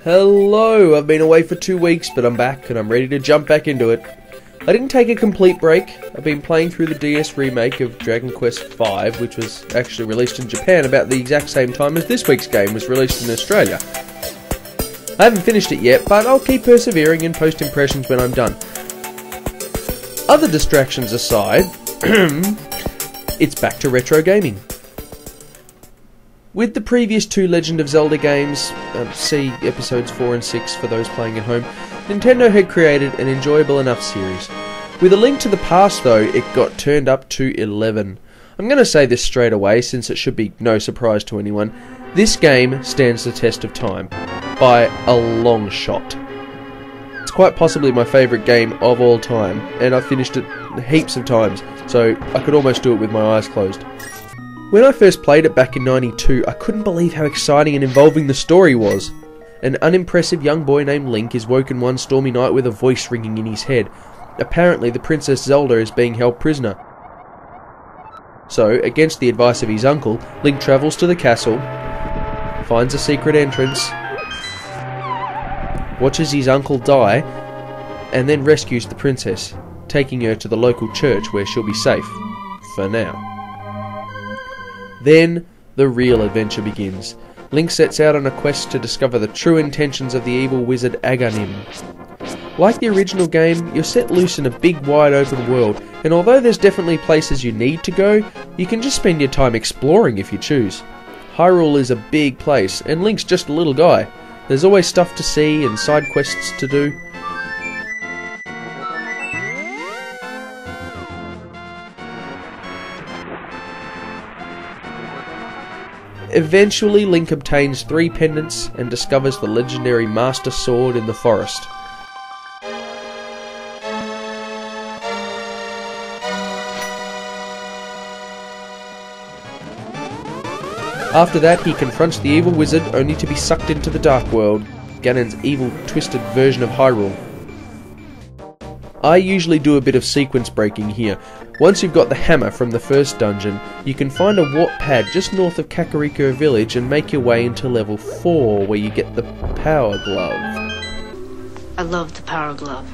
Hello, I've been away for 2 weeks, but I'm back and I'm ready to jump back into it. I didn't take a complete break. I've been playing through the DS remake of Dragon Quest V, which was actually released in Japan about the exact same time as this week's game was released in Australia. I haven't finished it yet, but I'll keep persevering and post impressions when I'm done. Other distractions aside, it's back to retro gaming. With the previous 2 Legend of Zelda games, see episodes 4 and 6 for those playing at home, Nintendo had created an enjoyable enough series. With A Link to the Past though, it got turned up to 11. I'm going to say this straight away since it should be no surprise to anyone. This game stands the test of time, by a long shot. It's quite possibly my favourite game of all time, and I've finished it heaps of times, so I could almost do it with my eyes closed. When I first played it back in '92, I couldn't believe how exciting and involving the story was. An unimpressive young boy named Link is woken one stormy night with a voice ringing in his head. Apparently the Princess Zelda is being held prisoner. So, against the advice of his uncle, Link travels to the castle, finds a secret entrance, watches his uncle die, and then rescues the princess, taking her to the local church where she'll be safe. For now. Then, the real adventure begins. Link sets out on a quest to discover the true intentions of the evil wizard Aghanim. Like the original game, you're set loose in a big wide open world, and although there's definitely places you need to go, you can just spend your time exploring if you choose. Hyrule is a big place, and Link's just a little guy. There's always stuff to see and side quests to do. Eventually, Link obtains 3 pendants and discovers the legendary Master Sword in the forest. After that, he confronts the evil wizard only to be sucked into the Dark World, Ganon's evil, twisted version of Hyrule. I usually do a bit of sequence breaking here. Once you've got the hammer from the first dungeon, you can find a warp pad just north of Kakariko village and make your way into level 4 where you get the power glove. I love the power glove.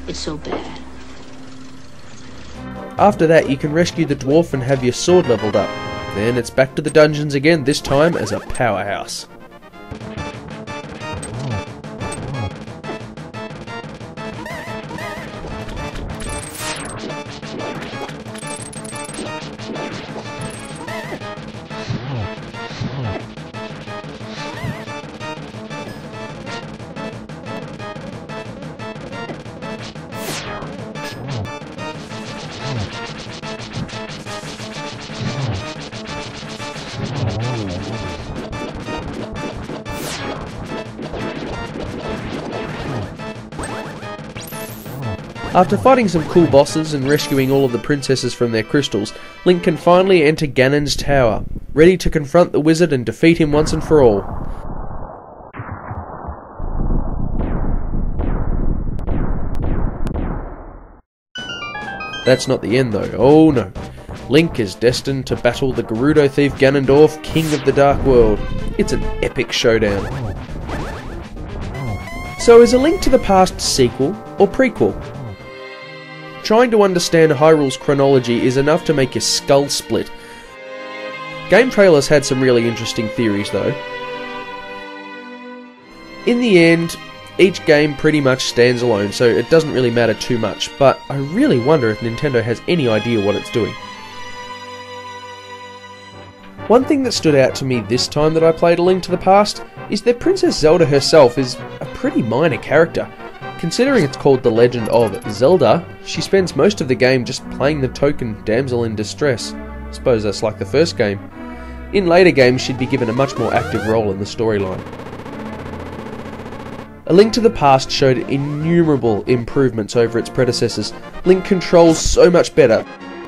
It's so bad. After that you can rescue the dwarf and have your sword leveled up. Then it's back to the dungeons again, this time as a powerhouse. After fighting some cool bosses and rescuing all of the princesses from their crystals, Link can finally enter Ganon's tower, ready to confront the wizard and defeat him once and for all. That's not the end though, oh no. Link is destined to battle the Gerudo thief Ganondorf, king of the Dark World. It's an epic showdown. So is A Link to the Past sequel or prequel? Trying to understand Hyrule's chronology is enough to make your skull split. GameTrailers had some really interesting theories though. In the end, each game pretty much stands alone, so it doesn't really matter too much, but I really wonder if Nintendo has any idea what it's doing. One thing that stood out to me this time that I played A Link to the Past is that Princess Zelda herself is a pretty minor character. Considering it's called The Legend of Zelda, she spends most of the game just playing the token damsel in distress. I suppose that's like the first game. In later games she'd be given a much more active role in the storyline. A Link to the Past showed innumerable improvements over its predecessors. Link controls so much better.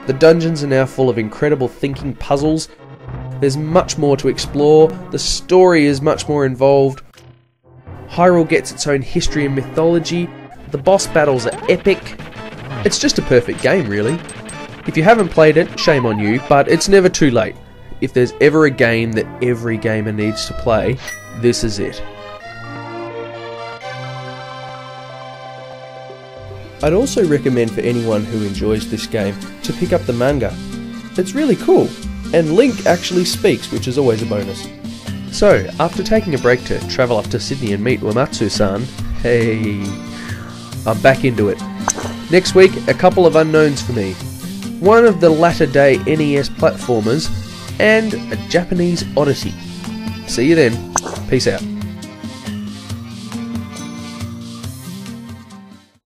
The dungeons are now full of incredible thinking puzzles. There's much more to explore. The story is much more involved. Hyrule gets its own history and mythology, the boss battles are epic. It's just a perfect game really. If you haven't played it, shame on you, but it's never too late. If there's ever a game that every gamer needs to play, this is it. I'd also recommend for anyone who enjoys this game to pick up the manga. It's really cool, and Link actually speaks, which is always a bonus. So, after taking a break to travel up to Sydney and meet Uematsu-san, hey, I'm back into it. Next week, a couple of unknowns for me. One of the latter-day NES platformers, and a Japanese odyssey. See you then. Peace out.